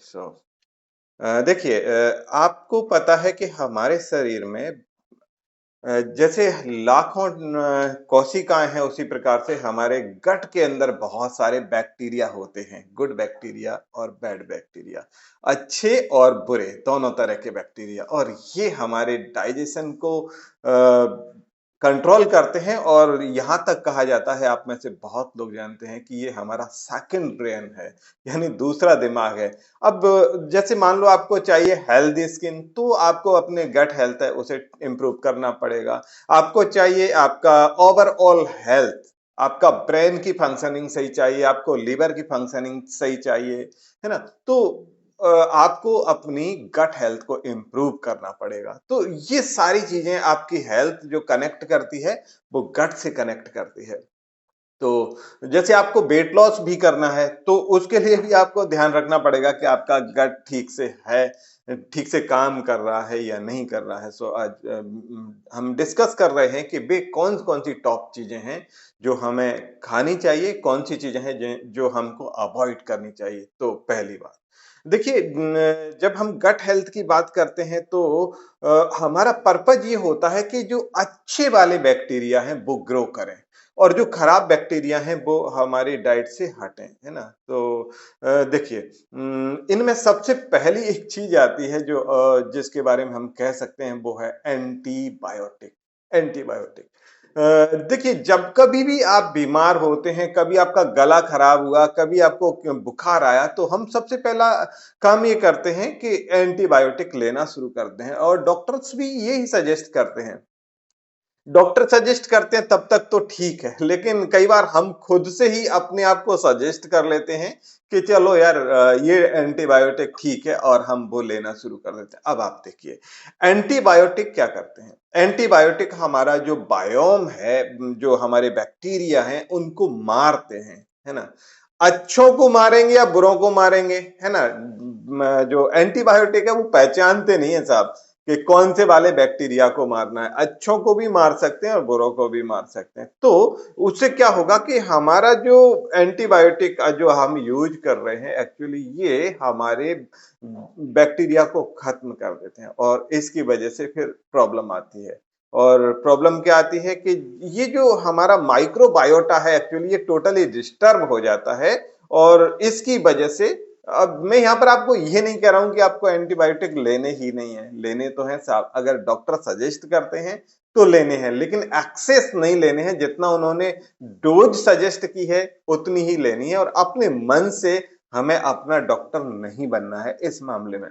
सो देखिए, आपको पता है कि हमारे शरीर में जैसे लाखों कोशिकाएं हैं, उसी प्रकार से हमारे गट के अंदर बहुत सारे बैक्टीरिया होते हैं, गुड बैक्टीरिया और बैड बैक्टीरिया, अच्छे और बुरे दोनों तरह के बैक्टीरिया। और ये हमारे डाइजेशन को कंट्रोल करते हैं। और यहाँ तक कहा जाता है, आप में से बहुत लोग जानते हैं कि ये हमारा सेकंड ब्रेन है, यानी दूसरा दिमाग है। अब जैसे मान लो आपको चाहिए हेल्दी स्किन, तो आपको अपने गट हेल्थ है उसे इम्प्रूव करना पड़ेगा। आपको चाहिए आपका ओवरऑल हेल्थ, आपका ब्रेन की फंक्शनिंग सही चाहिए, आपको लीवर की फंक्शनिंग सही चाहिए, है ना। तो आपको अपनी गट हेल्थ को इम्प्रूव करना पड़ेगा। तो ये सारी चीजें आपकी हेल्थ जो कनेक्ट करती है, वो गट से कनेक्ट करती है। तो जैसे आपको वेट लॉस भी करना है, तो उसके लिए भी आपको ध्यान रखना पड़ेगा कि आपका गट ठीक से है, ठीक से काम कर रहा है या नहीं कर रहा है। सो आज हम डिस्कस कर रहे हैं कि वे कौन कौन सी टॉप चीजें हैं जो हमें खानी चाहिए, कौन सी चीजें हैं जो हमको अवॉइड करनी चाहिए। तो पहली बात देखिए, जब हम गट हेल्थ की बात करते हैं तो हमारा पर्पज ये होता है कि जो अच्छे वाले बैक्टीरिया हैं वो ग्रो करें, और जो खराब बैक्टीरिया हैं वो हमारी डाइट से हटें, है ना। तो देखिए, इनमें सबसे पहली एक चीज आती है जो जिसके बारे में हम कह सकते हैं, वो है एंटीबायोटिक। एंटीबायोटिक, देखिए, जब कभी भी आप बीमार होते हैं, कभी आपका गला खराब हुआ, कभी आपको बुखार आया, तो हम सबसे पहला काम ये करते हैं कि एंटीबायोटिक लेना शुरू करते हैं, और डॉक्टर्स भी यही सजेस्ट करते हैं। डॉक्टर सजेस्ट करते हैं तब तक तो ठीक है, लेकिन कई बार हम खुद से ही अपने आप को सजेस्ट कर लेते हैं कि चलो यार, ये एंटीबायोटिक ठीक है, और हम वो लेना शुरू कर देते हैं। अब आप देखिए, एंटीबायोटिक क्या करते हैं। एंटीबायोटिक हमारा जो बायोम है, जो हमारे बैक्टीरिया हैं, उनको मारते हैं, है ना। अच्छों को मारेंगे या बुरों को मारेंगे, है ना। जो एंटीबायोटिक है वो पहचानते नहीं है साहब कि कौन से वाले बैक्टीरिया को मारना है। अच्छों को भी मार सकते हैं और बुरों को भी मार सकते हैं। तो उससे क्या होगा कि हमारा जो एंटीबायोटिक जो हम यूज कर रहे हैं, एक्चुअली ये हमारे बैक्टीरिया को खत्म कर देते हैं, और इसकी वजह से फिर प्रॉब्लम आती है। और प्रॉब्लम क्या आती है कि ये जो हमारा माइक्रोबायोटा है, एक्चुअली ये टोटली डिस्टर्ब हो जाता है। और इसकी वजह से, अब मैं यहाँ पर आपको ये नहीं कह रहा हूं कि आपको एंटीबायोटिक लेने ही नहीं है, लेने तो हैं साहब। अगर डॉक्टर सजेस्ट करते हैं तो लेने हैं, लेकिन एक्सेस नहीं लेने हैं। जितना उन्होंने डोज सजेस्ट की है उतनी ही लेनी है, और अपने मन से हमें अपना डॉक्टर नहीं बनना है इस मामले में,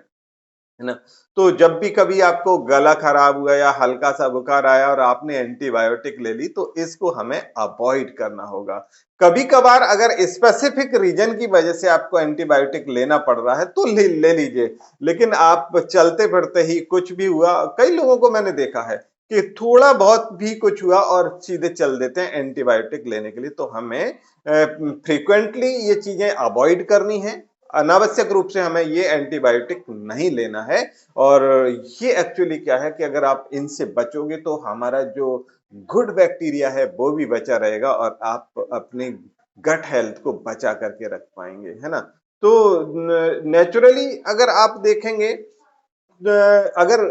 है ना। तो जब भी कभी आपको गला खराब हुआ या हल्का सा बुखार आया और आपने एंटीबायोटिक ले ली, तो इसको हमें अवॉइड करना होगा। कभी कभार अगर स्पेसिफिक रीजन की वजह से आपको एंटीबायोटिक लेना पड़ रहा है तो ले लीजिए, लेकिन आप चलते फिरते ही कुछ भी हुआ, कई लोगों को मैंने देखा है कि थोड़ा बहुत भी कुछ हुआ और सीधे चल देते हैं एंटीबायोटिक लेने के लिए। तो हमें फ्रीक्वेंटली ये चीजें अवॉइड करनी है। अनावश्यक रूप से हमें ये एंटीबायोटिक नहीं लेना है। और ये एक्चुअली क्या है कि अगर आप इनसे बचोगे तो हमारा जो गुड बैक्टीरिया है वो भी बचा रहेगा, और आप अपनी गट हेल्थ को बचा करके रख पाएंगे, है ना। तो नेचुरली अगर आप देखेंगे, अगर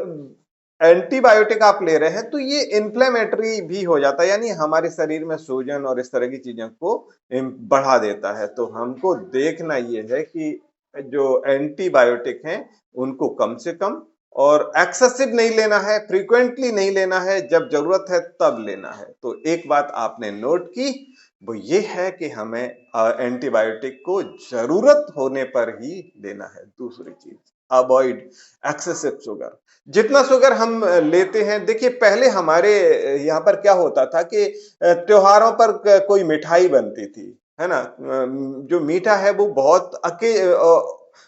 एंटीबायोटिक आप ले रहे हैं तो ये इन्फ्लेमेटरी भी हो जाता है, यानी हमारे शरीर में सूजन और इस तरह की चीजों को बढ़ा देता है। तो हमको देखना ये है कि जो एंटीबायोटिक हैं उनको कम से कम और एक्सेसिव नहीं लेना है, फ्रीक्वेंटली नहीं लेना है, जब जरूरत है तब लेना है। तो एक बात आपने नोट की, वो ये है कि हमें एंटीबायोटिक को जरूरत होने पर ही लेना है। दूसरी चीज, अवॉइड एक्सेसिव शुगर। जितना शुगर हम लेते हैं, देखिए पहले हमारे यहाँ पर क्या होता था कि त्योहारों पर कोई मिठाई बनती थी, है ना। जो मीठा है वो बहुत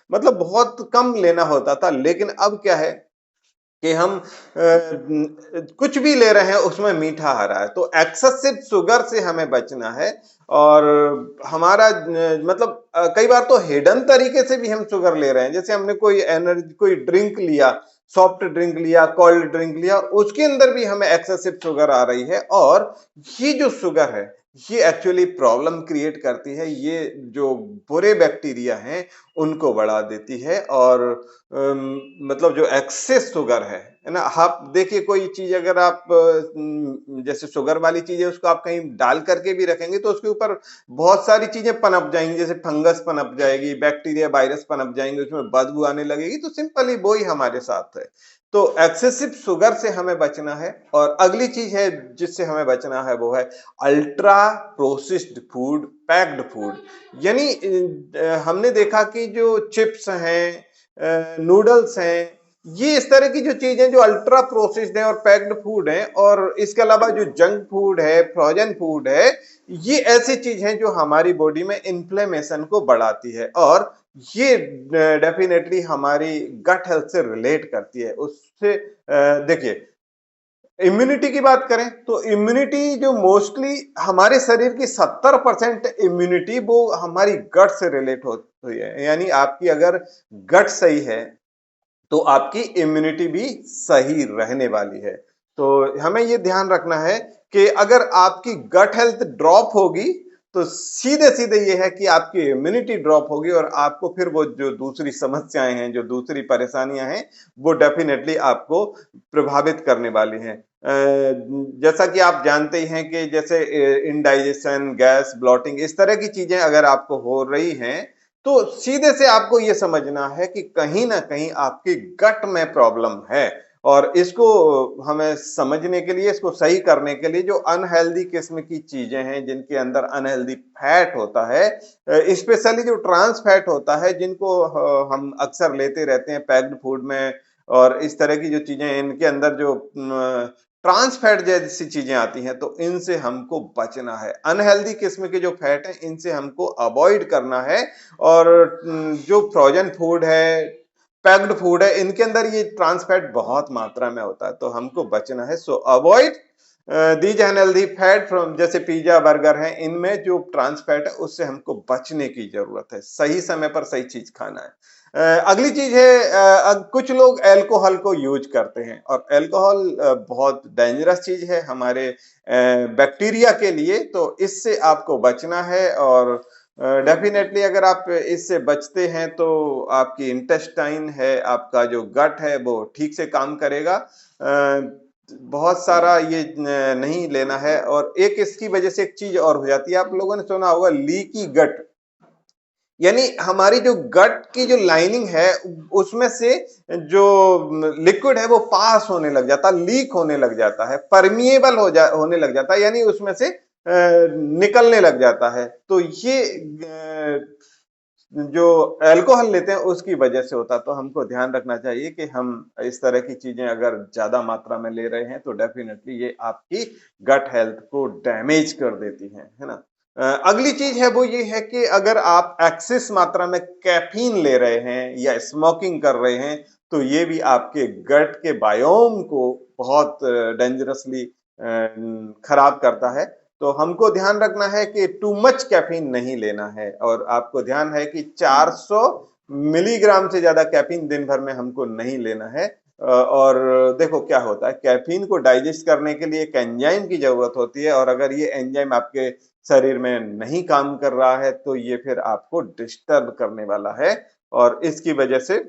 मतलब बहुत कम लेना होता था। लेकिन अब क्या है कि हम कुछ भी ले रहे हैं उसमें मीठा आ रहा है, तो एक्सेसिव शुगर से हमें बचना है। और हमारा मतलब कई बार तो हिडन तरीके से भी हम शुगर ले रहे हैं। जैसे हमने कोई एनर्जी, कोई ड्रिंक लिया, सॉफ्ट ड्रिंक लिया, कोल्ड ड्रिंक लिया, उसके अंदर भी हमें एक्सेसिव शुगर आ रही है। और ये जो शुगर है ये एक्चुअली प्रॉब्लम क्रिएट करती है। ये जो बुरे बैक्टीरिया हैं, उनको बढ़ा देती है और मतलब जो एक्सेस शुगर है ना? आप देखिए कोई चीज़ अगर आप जैसे शुगर वाली चीज़ है उसको आप कहीं डाल करके भी रखेंगे तो उसके ऊपर बहुत सारी चीज़ें पनप जाएँगी, जैसे फंगस पनप जाएगी, बैक्टीरिया, वायरस पनप जाएँगे, उसमें बदबू आने लगेगी, तो सिंपली वो ही हमारे साथ है। तो एक्सेसिव शुगर से हमें बचना है और अगली चीज़ है जिससे हमें बचना है वो है ultra processed food, packed food. यानी हमने देखा कि जो चिप्स हैं, नूडल्स हैं, ये इस तरह की जो चीजें जो अल्ट्रा प्रोसेस्ड हैं और पैक्ड फूड हैं, और इसके अलावा जो जंक फूड है, फ्रोजन फूड है, ये ऐसी चीज हैं जो हमारी बॉडी में इन्फ्लेमेशन को बढ़ाती है और ये डेफिनेटली हमारी गट हेल्थ से रिलेट करती है। उससे देखिए, इम्यूनिटी की बात करें तो इम्यूनिटी जो मोस्टली हमारे शरीर की 70% इम्यूनिटी वो हमारी गट से रिलेट होती है। यानी आपकी अगर गट सही है तो आपकी इम्यूनिटी भी सही रहने वाली है। तो हमें ये ध्यान रखना है कि अगर आपकी गट हेल्थ ड्रॉप होगी तो सीधे सीधे ये है कि आपकी इम्यूनिटी ड्रॉप होगी और आपको फिर वो जो दूसरी समस्याएं हैं, जो दूसरी परेशानियां हैं, वो डेफिनेटली आपको प्रभावित करने वाली हैं। जैसा कि आप जानते ही हैं कि जैसे इनडाइजेशन, गैस, ब्लॉटिंग, इस तरह की चीजें अगर आपको हो रही हैं तो सीधे से आपको ये समझना है कि कहीं ना कहीं आपकी गट में प्रॉब्लम है और इसको हमें समझने के लिए, इसको सही करने के लिए जो अनहेल्दी किस्म की चीजें हैं जिनके अंदर अनहेल्दी फैट होता है, स्पेशली जो ट्रांस फैट होता है, जिनको हम अक्सर लेते रहते हैं पैक्ड फूड में, और इस तरह की जो चीजें इनके अंदर जो ट्रांस फैट जैसी चीजें आती हैं, तो इनसे हमको बचना है। अनहेल्दी किस्म के जो फैट हैं इनसे हमको अवॉइड करना है और जो फ्रोजन फूड है, पैक्ड फूड है, इनके अंदर ये ट्रांस फैट बहुत मात्रा में होता है, तो हमको बचना है। सो avoid these unhealthy fat from, जैसे पिज्जा, बर्गर है, इनमें जो ट्रांस फैट है उससे हमको बचने की जरूरत है। सही समय पर सही चीज खाना है। अगली चीज है, कुछ लोग अल्कोहल को यूज करते हैं और अल्कोहल बहुत डेंजरस चीज है हमारे बैक्टीरिया के लिए, तो इससे आपको बचना है और डेफिनेटली अगर आप इससे बचते हैं तो आपकी इंटेस्टाइन है, आपका जो गट है वो ठीक से काम करेगा। बहुत सारा ये नहीं लेना है। और एक इसकी वजह से एक चीज और हो जाती है, आप लोगों ने सुना होगा लीकी गट, यानी हमारी जो गट की जो लाइनिंग है उसमें से जो लिक्विड है वो पास होने लग जाता, लीक होने लग जाता है, परमिएबल होने लग जाता है, यानी उसमें से निकलने लग जाता है। तो ये जो अल्कोहल लेते हैं उसकी वजह से होता है। तो हमको ध्यान रखना चाहिए कि हम इस तरह की चीजें अगर ज्यादा मात्रा में ले रहे हैं तो डेफिनेटली ये आपकी गट हेल्थ को डैमेज कर देती है ना? अगली चीज है वो ये है कि अगर आप एक्सेस मात्रा में कैफीन ले रहे हैं या स्मोकिंग कर रहे हैं तो ये भी आपके गट के बायोम को बहुत डेंजरसली खराब करता है। तो हमको ध्यान रखना है कि टू मच कैफीन नहीं लेना है और आपको ध्यान है कि 400 मिलीग्राम से ज्यादा कैफीन दिन भर में हमको नहीं लेना है। और देखो क्या होता है, कैफीन को डाइजेस्ट करने के लिए एक एंजाइम की जरूरत होती है और अगर ये एंजाइम आपके शरीर में नहीं काम कर रहा है तो ये फिर आपको डिस्टर्ब करने वाला है और इसकी वजह से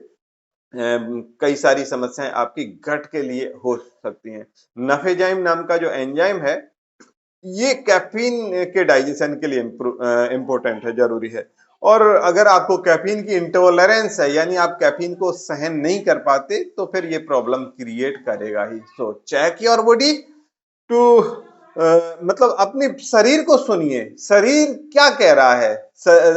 कई सारी समस्याएं आपकी गट के लिए हो सकती हैं। नफेजाइम नाम का जो एंजाइम है ये कैफीन के डाइजेशन के लिए इम्पोर्टेंट है, जरूरी है। और अगर आपको कैफीन की इंटॉलरेंस है, यानी आप कैफीन को सहन नहीं कर पाते, तो फिर ये प्रॉब्लम क्रिएट करेगा ही। So check your body too, मतलब अपने शरीर को सुनिए, शरीर क्या कह रहा है।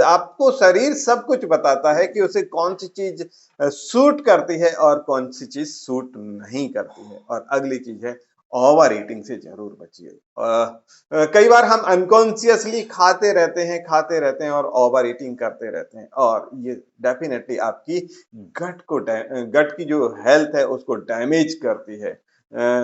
आपको शरीर सब कुछ बताता है कि उसे कौन सी चीज सूट करती है और कौन सी चीज सूट नहीं करती है। और अगली चीज है, ओवर ईटिंग से जरूर बचिए। कई बार हम अनकॉन्शियसली खाते रहते हैं और ओवर ईटिंग करते रहते हैं और ये डेफिनेटली आपकी गट की जो हेल्थ है उसको डैमेज करती है।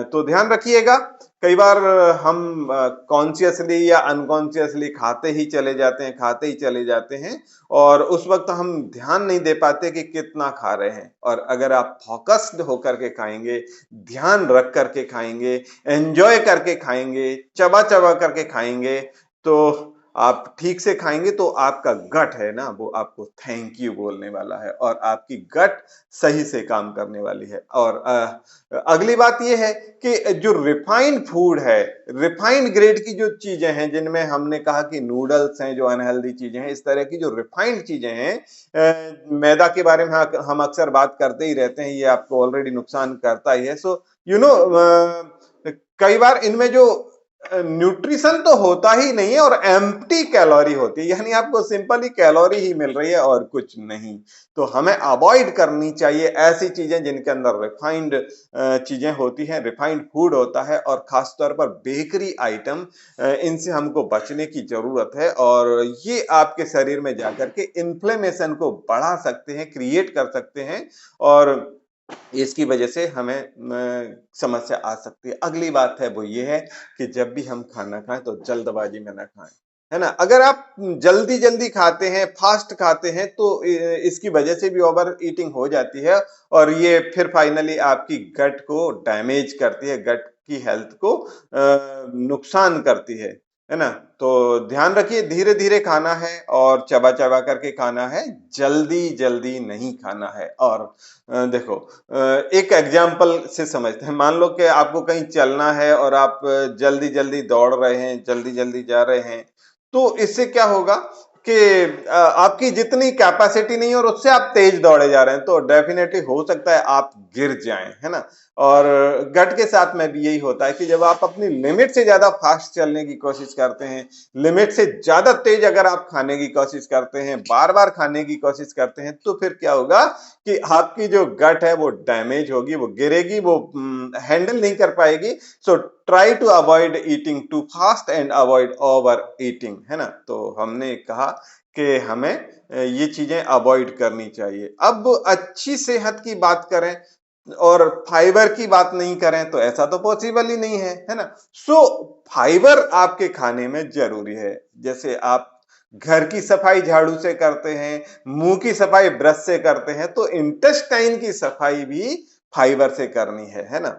तो ध्यान रखिएगा, कई बार हम कॉन्शियसली या अनकॉन्शियसली खाते ही चले जाते हैं और उस वक्त हम ध्यान नहीं दे पाते कि कितना खा रहे हैं। और अगर आप फोकस्ड होकर के खाएंगे, ध्यान रख करके खाएंगे, एंजॉय करके खाएंगे, चबा चबा करके खाएंगे, तो आप ठीक से खाएँगे तो आपका गट है ना, वो आपको थैंक यू बोलने वाला है और आपकी गट सही से काम करने वाली है। और अगली बात ये है कि जो रिफाइंड फूड है, रिफाइंड ग्रेड की जो चीज़ें हैं, जिनमें हमने कहा कि नूडल्स हैं, जो अनहेल्दी चीज़ें हैं, इस तरह की जो रिफाइंड चीज़ें हैं, मैदा के बारे में हम अक्सर बात करते ही रहते हैं, ये आपको ऑलरेडी नुकसान करता ही है। सो यू नो कई बार इनमें जो न्यूट्रिशन तो होता ही नहीं है और एम्प्टी कैलोरी होती है, यानी आपको सिंपली कैलोरी ही मिल रही है और कुछ नहीं। तो हमें अवॉइड करनी चाहिए ऐसी चीजें जिनके अंदर रिफाइंड चीजें होती हैं, रिफाइंड फूड होता है और खासतौर पर बेकरी आइटम, इनसे हमको बचने की जरूरत है और ये आपके शरीर में जाकर के इन्फ्लेमेशन को बढ़ा सकते हैं, क्रिएट कर सकते हैं और इसकी वजह से हमें समस्या आ सकती है। अगली बात है वो ये है कि जब भी हम खाना खाएँ तो जल्दबाजी में ना खाएँ, है ना? अगर आप जल्दी-जल्दी खाते हैं, फास्ट खाते हैं तो इसकी वजह से भी ओवर ईटिंग हो जाती है और ये फिर फाइनली आपकी गट को डैमेज करती है, गट की हेल्थ को नुकसान करती है ना? तो ध्यान रखिए धीरे-धीरे खाना है और चबा-चबा करके खाना है, जल्दी-जल्दी नहीं खाना है और देखो एक एग्जाम्पल से समझते हैं। मान लो कि आपको कहीं चलना है और आप जल्दी-जल्दी दौड़ रहे हैं, जल्दी-जल्दी जा रहे हैं, तो इससे क्या होगा कि आपकी जितनी कैपेसिटी नहीं है और उससे आप तेज दौड़े जा रहे हैं, तो डेफिनेटली हो सकता है आप गिर जाएँ, है ना? और गट के साथ में भी यही होता है कि जब आप अपनी लिमिट से ज़्यादा फास्ट चलने की कोशिश करते हैं, लिमिट से ज़्यादा तेज अगर आप खाने की कोशिश करते हैं, बार-बार खाने की कोशिश करते हैं, तो फिर क्या होगा कि आपकी जो गट है वो डैमेज होगी, वो गिरेगी, वो हैंडल नहीं कर पाएगी। So try to avoid eating too fast and avoid over eating, है ना? तो हमने कहा कि हमें ये चीजें अवॉइड करनी चाहिए। अब अच्छी सेहत की बात करें और फाइबर की बात नहीं करें तो ऐसा तो पॉसिबल ही नहीं है ना? सो फाइबर आपके खाने में जरूरी है। जैसे आप घर की सफाई झाड़ू से करते हैं, मुंह की सफाई ब्रश से करते हैं, तो इंटेस्टाइन की सफाई भी फाइबर से करनी है ना?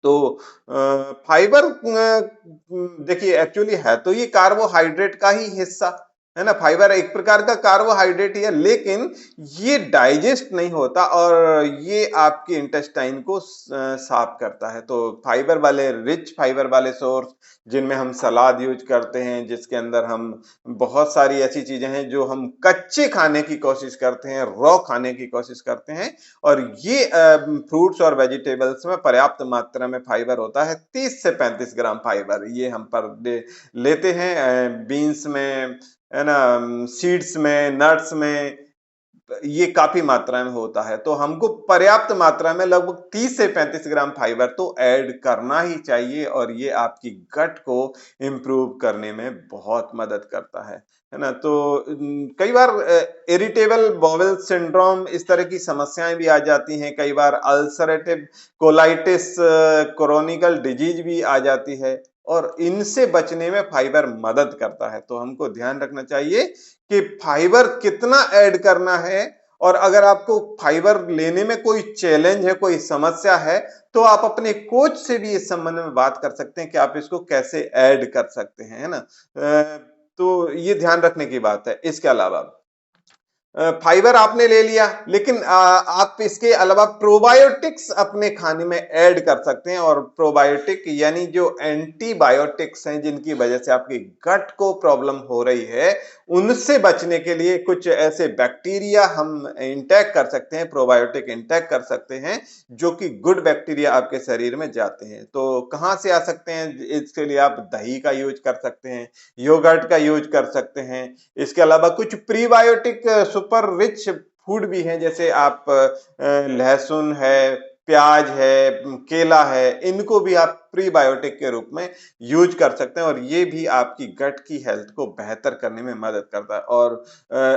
तो फाइबर देखिए एक्चुअली है तो ये कार्बोहाइड्रेट का ही हिस्सा, है ना? फाइबर एक प्रकार का कार्बोहाइड्रेट ही है, लेकिन ये डाइजेस्ट नहीं होता और ये आपके इंटेस्टाइन को साफ करता है। तो फाइबर वाले रिच फाइबर वाले सोर्स जिनमें हम सलाद यूज करते हैं, जिसके अंदर हम बहुत सारी ऐसी चीजें हैं जो हम कच्चे खाने की कोशिश करते हैं, रॉ खाने की कोशिश करते हैं और ये फ्रूट्स और वेजिटेबल्स में पर्याप्त मात्रा में फाइबर होता है। 30 से 35 ग्राम फाइबर ये हम पर डे लेते हैं, बीन्स में, है ना, सीड्स में, नट्स में, ये काफी मात्रा में होता है। तो हमको पर्याप्त मात्रा में लगभग 30 से 35 ग्राम फाइबर तो ऐड करना ही चाहिए और ये आपकी गट को इम्प्रूव करने में बहुत मदद करता है ना? तो कई बार इरिटेबल बाउल सिंड्रोम इस तरह की समस्याएं भी आ जाती हैं, कई बार अल्सरेटिव कोलाइटिस, क्रोनिकल डिजीज भी आ जाती है और इनसे बचने में फाइबर मदद करता है। तो हमको ध्यान रखना चाहिए कि फाइबर कितना ऐड करना है और अगर आपको फाइबर लेने में कोई चैलेंज है, कोई समस्या है, तो आप अपने कोच से भी इस संबंध में बात कर सकते हैं कि आप इसको कैसे ऐड कर सकते हैं, है ना? तो ये ध्यान रखने की बात है। इसके अलावा फाइबर आपने ले लिया, लेकिन आप इसके अलावा प्रोबायोटिक्स अपने खाने में ऐड कर सकते हैं और प्रोबायोटिक यानी जो एंटीबायोटिक्स हैं जिनकी वजह से आपकी गट को प्रॉब्लम हो रही है, उनसे बचने के लिए कुछ ऐसे बैक्टीरिया हम इंटेक कर सकते हैं, प्रोबायोटिक इंटेक कर सकते हैं, जो कि गुड बैक्टीरिया आपके शरीर में जाते हैं। तो कहाँ से आ सकते हैं? इसके लिए आप दही का यूज कर सकते हैं, योगर्ट का यूज कर सकते हैं। इसके अलावा कुछ प्रीबायोटिक सुपर रिच फूड भी हैं, जैसे आप लहसुन है, प्याज है, केला है, इनको भी आप प्रीबायोटिक के रूप में यूज कर सकते हैं और ये भी आपकी गट की हेल्थ को बेहतर करने में मदद करता है। और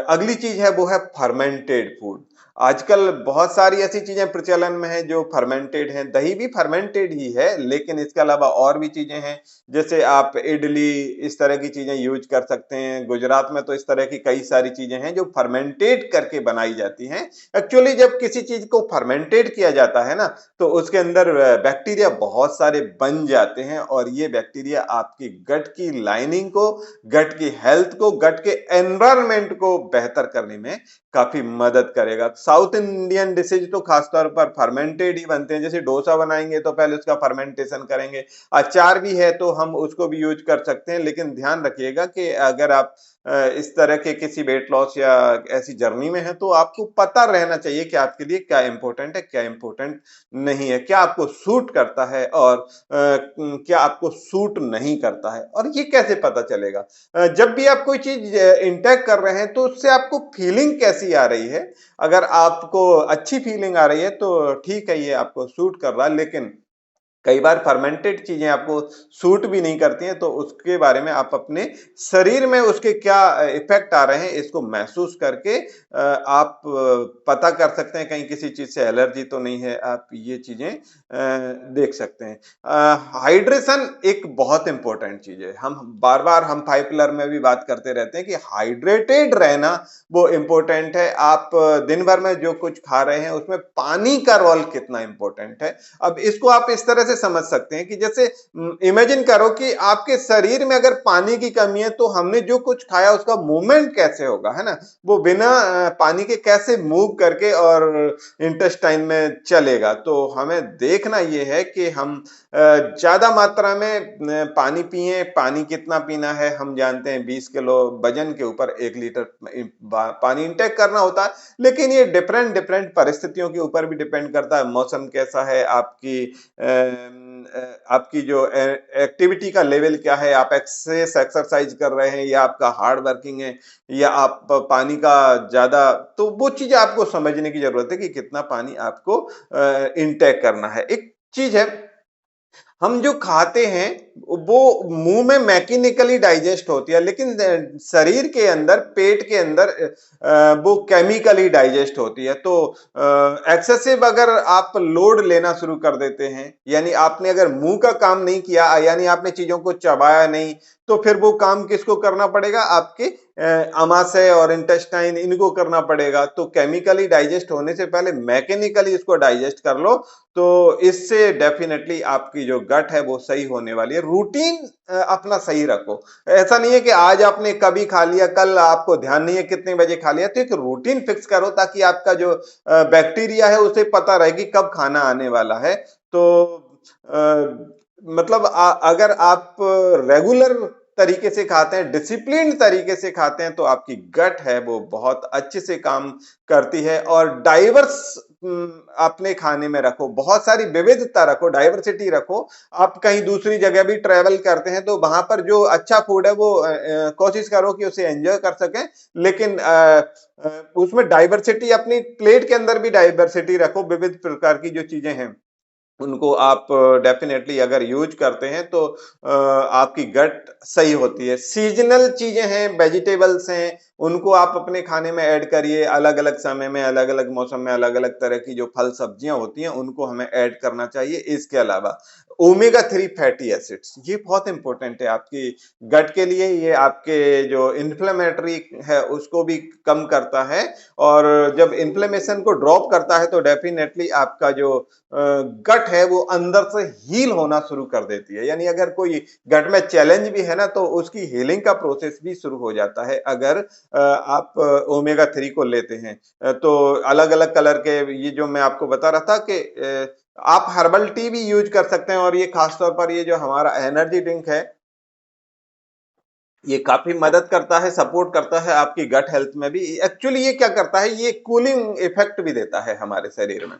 अगली चीज है वो है फर्मेंटेड फूड। आजकल बहुत सारी ऐसी चीजें प्रचलन में है जो फर्मेंटेड हैं, दही भी फर्मेंटेड ही है, लेकिन इसके अलावा और भी चीजें हैं, जैसे आप इडली, इस तरह की चीजें यूज कर सकते हैं। गुजरात में तो इस तरह की कई सारी चीजें हैं जो फर्मेंटेड करके बनाई जाती हैं। एक्चुअली जब किसी चीज को फर्मेंटेड किया जाता है ना, तो उसके अंदर बैक्टीरिया बहुत सारे बन जाते हैं और ये बैक्टीरिया आपकी गट की लाइनिंग को, गट की हेल्थ को, गट के एनवायरनमेंट को बेहतर करने में काफी मदद करेगा। साउथ इंडियन डिशेज तो खासतौर पर फर्मेंटेड ही बनते हैं, जैसे डोसा बनाएंगे तो पहले उसका फर्मेंटेशन करेंगे। अचार भी है तो हम उसको भी यूज कर सकते हैं, लेकिन ध्यान रखिएगा कि अगर आप इस तरह के किसी वेट लॉस या ऐसी जर्नी में है तो आपको पता रहना चाहिए कि आपके लिए क्या इंपॉर्टेंट है, क्या इंपॉर्टेंट नहीं है, क्या आपको सूट करता है और क्या आपको सूट नहीं करता है। और ये कैसे पता चलेगा? जब भी आप कोई चीज इंटेक कर रहे हैं तो उससे आपको फीलिंग कैसी आ रही है। अगर आपको अच्छी फीलिंग आ रही है तो ठीक है, ये आपको सूट कर रहा है। लेकिन कई बार फर्मेंटेड चीजें आपको सूट भी नहीं करती हैं, तो उसके बारे में आप अपने शरीर में उसके क्या इफेक्ट आ रहे हैं इसको महसूस करके आप पता कर सकते हैं कहीं किसी चीज से एलर्जी तो नहीं है। आप ये चीजें देख सकते हैं। हाइड्रेशन एक बहुत इंपॉर्टेंट चीज है। हम बार बार हम 5 पिलर में भी बात करते रहते हैं कि हाइड्रेटेड रहना वो इंपॉर्टेंट है। आप दिन भर में जो कुछ खा रहे हैं उसमें पानी का रोल कितना इंपॉर्टेंट है। अब इसको आप इस तरह से समझ सकते हैं कि जैसे इमेजिन करो कि आपके शरीर में अगर पानी की कमी है तो हमने जो कुछ खाया उसका मूवमेंट कैसे होगा, है ना? वो बिना पानी के कैसे मूव करके और इंटेस्टाइन में चलेगा। तो हमें देखना ये है कि हम ज्यादा मात्रा में पानी पिए। पानी कितना पीना है हम जानते हैं, 20 किलो वजन के ऊपर 1 लीटर पानी इंटेक करना होता है। लेकिन ये डिफरेंट डिफरेंट परिस्थितियों के ऊपर भी डिपेंड करता है। मौसम कैसा है, आपकी जो एक्टिविटी का लेवल क्या है, आप एक्सरसाइज कर रहे हैं या आपका हार्ड वर्किंग है या आप पानी का ज्यादा, तो वो चीजें आपको समझने की जरूरत है कि कितना पानी आपको इंटेक करना है। एक चीज है, हम जो खाते हैं वो मुंह में मैकेनिकली डाइजेस्ट होती है, लेकिन शरीर के अंदर, पेट के अंदर वो केमिकली डाइजेस्ट होती है। तो एक्सेसिव अगर आप लोड लेना शुरू कर देते हैं, यानी आपने अगर मुंह का काम नहीं किया, यानी आपने चीजों को चबाया नहीं, तो फिर वो काम किसको करना पड़ेगा? आपके आमाशय और इंटेस्टाइन, इनको करना पड़ेगा। तो केमिकली डाइजेस्ट होने से पहले मैकेनिकली इसको डाइजेस्ट कर लो, तो इससे डेफिनेटली आपकी जो गट है वो सही होने वाली है। रूटीन अपना सही रखो। ऐसा नहीं है कि आज आपने कभी खा लिया, कल आपको ध्यान नहीं है कितने बजे खा लिया। तो एक रूटीन फिक्स करो ताकि आपका जो बैक्टीरिया है उसे पता रहे कि कब खाना आने वाला है। तो मतलब अगर आप रेगुलर तरीके से खाते हैं, डिसिप्लिन तरीके से खाते हैं, तो आपकी गट है वो बहुत अच्छे से काम करती है। और डाइवर्स अपने खाने में रखो, बहुत सारी विविधता रखो, डाइवर्सिटी रखो। आप कहीं दूसरी जगह भी ट्रेवल करते हैं तो वहां पर जो अच्छा फूड है वो कोशिश करो कि उसे एंजॉय कर सकें। लेकिन उसमें डाइवर्सिटी, अपनी प्लेट के अंदर भी डाइवर्सिटी रखो। विविध प्रकार की जो चीजें हैं उनको आप डेफिनेटली अगर यूज करते हैं तो आपकी गट सही होती है। सीजनल चीजें हैं, वेजिटेबल्स हैं, उनको आप अपने खाने में ऐड करिए। अलग अलग समय में, अलग अलग मौसम में अलग अलग तरह की जो फल सब्जियां होती हैं उनको हमें ऐड करना चाहिए। इसके अलावा ओमेगा 3 फैटी एसिड्स, ये बहुत इंपॉर्टेंट है आपकी गट के लिए। ये आपके जो इन्फ्लेमेटरी है उसको भी कम करता है, और जब इन्फ्लेमेशन को ड्रॉप करता है तो डेफिनेटली आपका जो गट है वो अंदर से हील होना शुरू कर देती है। यानी अगर कोई गट में चैलेंज भी है ना, तो उसकी हीलिंग का प्रोसेस भी शुरू हो जाता है अगर आप ओमेगा 3 को लेते हैं। तो अलग अलग कलर के, ये जो मैं आपको बता रहा था कि आप हर्बल टी भी यूज कर सकते हैं। और ये खासतौर पर ये जो हमारा एनर्जी ड्रिंक है, ये काफी मदद करता है, सपोर्ट करता है आपकी गट हेल्थ में भी। एक्चुअली ये क्या करता है, ये कूलिंग इफेक्ट भी देता है हमारे शरीर में,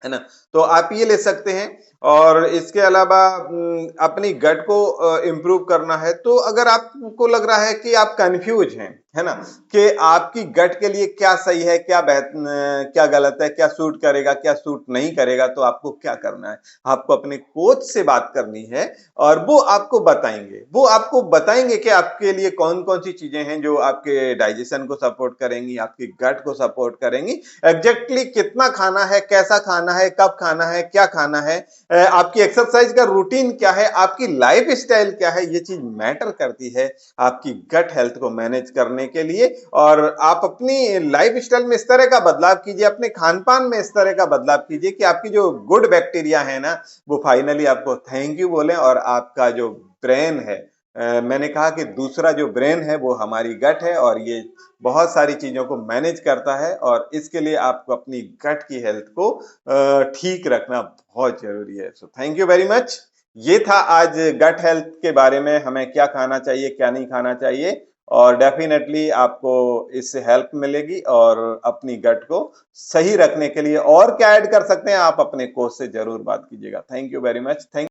है ना? तो आप ये ले सकते हैं। और इसके अलावा अपनी गट को इम्प्रूव करना है, तो अगर आपको लग रहा है कि आप कंफ्यूज हैं, है ना, कि आपकी गट के लिए क्या सही है, क्या गलत है, क्या सूट करेगा, क्या सूट नहीं करेगा, तो आपको क्या करना है? आपको अपने कोच से बात करनी है और वो आपको बताएंगे कि आपके लिए कौन कौन सी चीजें हैं जो आपके डाइजेशन को सपोर्ट करेंगी, आपकी गट को सपोर्ट करेंगी। एग्जैक्टली कितना खाना है, कैसा खाना है, कब खाना है, क्या खाना है, आपकी एक्सरसाइज का रूटीन क्या है, आपकी लाइफ स्टाइल क्या है, ये चीज मैटर करती है आपकी गट हेल्थ को मैनेज करने के लिए, और आप अपनी लाइफस्टाइल में इस तरह का बदलाव कीजिए, अपने खान-पान में इस तरह का बदलाव कीजिए कि आपकी जो गुड बैक्टीरिया है ना, वो फाइनली आपको थैंक यू बोले, और आपका जो ब्रेन है, मैंने कहा कि दूसरा जो ब्रेन है वो हमारी गट है, और ये बहुत सारी चीज़ों को मैनेज करता है, और इसके लिए आपको अपनी गट की हेल्थ को ठीक रखना बहुत ज़रूरी है। So thank you very much. ये था आज गट हेल्थ के बारे में, हमें क्या खाना चाहिए, क्या नहीं खाना चाहिए, और डेफ़िनेटली आपको इससे हेल्प मिलेगी, और अपनी गट को सही रखने के लिए और क्या ऐड कर सकते हैं, आप अपने कोच से ज़रूर बात कीजिएगा। Thank you very much. Thank